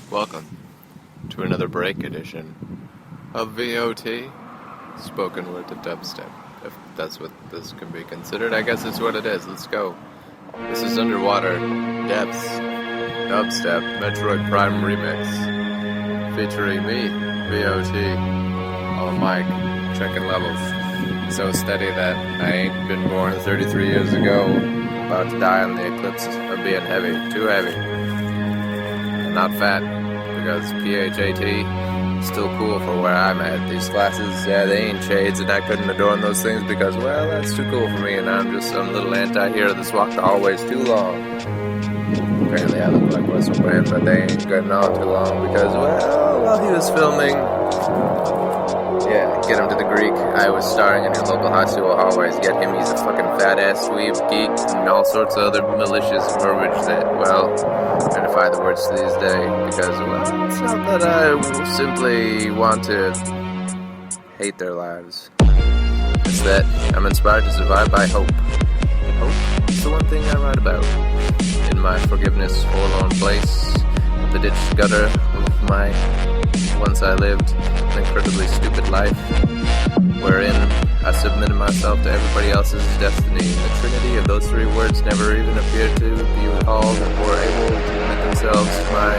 Welcome to another break edition of VoT, spoken word to dubstep. If that's what this can be considered, I guess it's what it is. Let's go. This is Underwater Depths Dubstep Metroid Prime Remix, featuring me, VoT, on mic, checking levels. So steady that I ain't been born 33 years ago, about to die on the eclipse of being heavy, too heavy. And not fat, because PHAT is still cool for where I'm at. These glasses, yeah, they ain't shades, and I couldn't adorn those things because, well, that's too cool for me, and I'm just some little anti-hero that's walked the hallways too long. Apparently I look like Russell Brand, but they ain't getting on too long because, well, while he was filming, yeah, get him to the Greek, I was starring in your local high school hallways. Get him, he's a fucking fat-ass dweeb geek and all sorts of other malicious verbiage that, well, identify the words to this day because, well, it's not that I simply want to hate their lives. It's that I'm inspired to survive by hope. Hope is the one thing I write about. In my forgiveness forlorn place, the ditch gutter of my once I lived an incredibly stupid life, wherein I submitted myself to everybody else's destiny. The trinity of those three words never even appeared to be recalled or able to commit themselves to my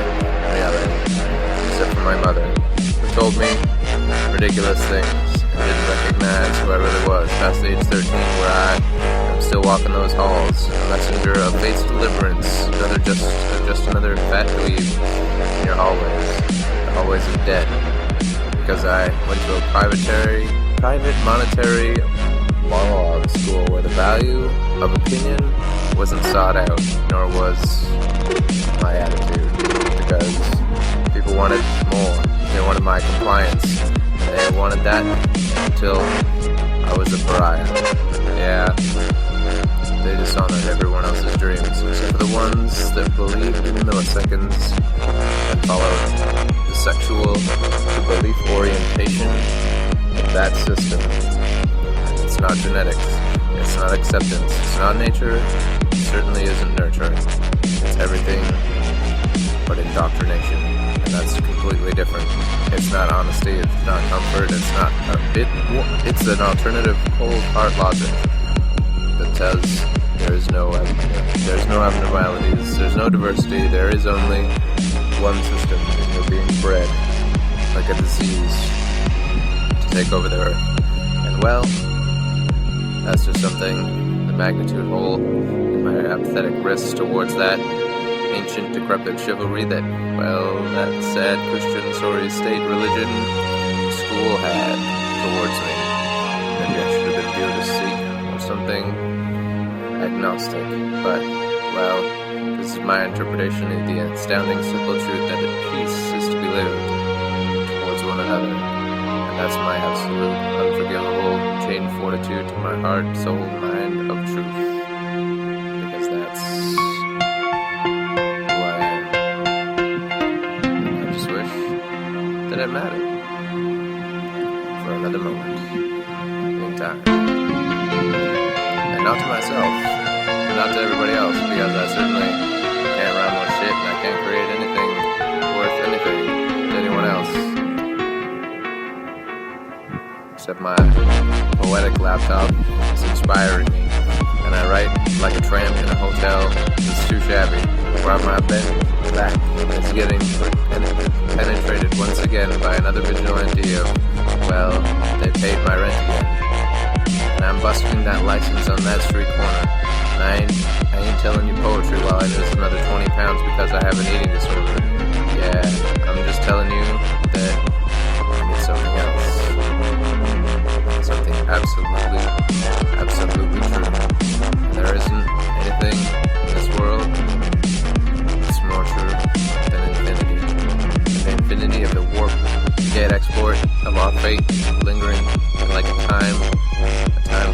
reality, except for my mother, who told me ridiculous things and didn't recognize who I really was past age 13, where I am still walking those halls, a messenger of fate's deliverance, just another fat dweeb in your hallways of debt, because I went to a private monetary monologue school where the value of opinion wasn't sought out, nor was my attitude, because people wanted more. They wanted my compliance. They wanted that until I was a pariah. Yeah, they dishonored everyone else's dreams, except for the ones that believed in milliseconds and followed the sexual to belief orientation of that system. It's not genetics, it's not acceptance, it's not nature, it certainly isn't nurture. It's everything but indoctrination, and that's completely different. It's not honesty, it's not comfort, it's an alternative cold hard logic that says there's no abnormalities, there's no diversity, there is only one system, and you're being bred like a disease to take over the earth. And well, that's just something, the magnitude hole in my apathetic wrists towards that ancient decrepit chivalry that, well, that sad Christian sorry state religion school had towards me. Maybe I should have been pure to seek or something agnostic, but, well, this is my interpretation of the astounding simple truth that peace is to be lived towards one another, and that's my absolute, unforgivable, chained fortitude to my heart, soul, mind of truth, because that's who I am, and I just wish that it mattered for another moment in time, and not to myself, not to everybody else, because I certainly can't rhyme with shit and I can't create anything worth anything to anyone else. Except my poetic laptop is inspiring me, and I write like a tramp in a hotel that's too shabby, where my back is getting penetrated once again by another vigilante of, well, they paid my rent again, and I'm busting that license on that street corner. I ain't telling you poetry while I lose another 20 pounds because I have an eating disorder. Yeah, I'm just telling you that it's something else. Something absolutely true. There isn't anything in this world that's more true than infinity. The infinity of the warp, gate export of our fate lingering like a time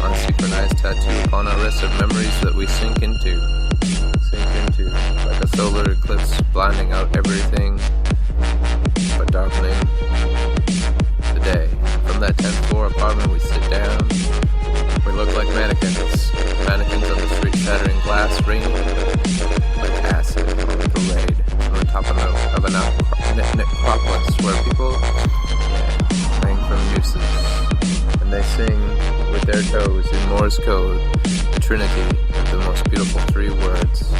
unsynchronized tattoo upon our wrists of memories that we sink into like a solar eclipse, blinding out everything but darkening the day. From that 10th floor apartment we sit down, we look like mannequins on the street, shattering glass, raining like acid on a parade on the top of an metropolis where people hang from nooses, and they sing with their toes in Morse code the trinity of the most beautiful three words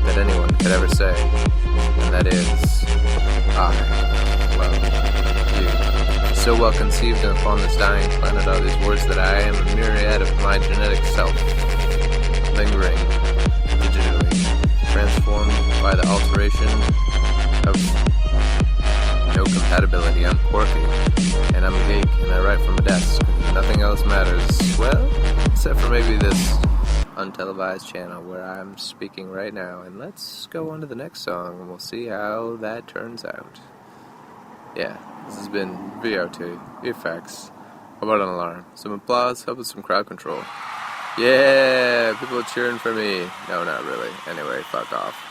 that anyone could ever say, and that is, I love you. So well conceived upon this dying planet are these words that I am a myriad of my genetic self, lingering digitally, transformed by the alteration of no compatibility. I'm quirky, and I'm a geek, and I write from a desk. Nothing else matters, well, except for maybe this untelevised channel where I'm speaking right now. And let's go on to the next song, and we'll see how that turns out. Yeah, this has been VoT, effects. How about an alarm? Some applause, how about some crowd control? Yeah, people are cheering for me. No, not really. Anyway, fuck off.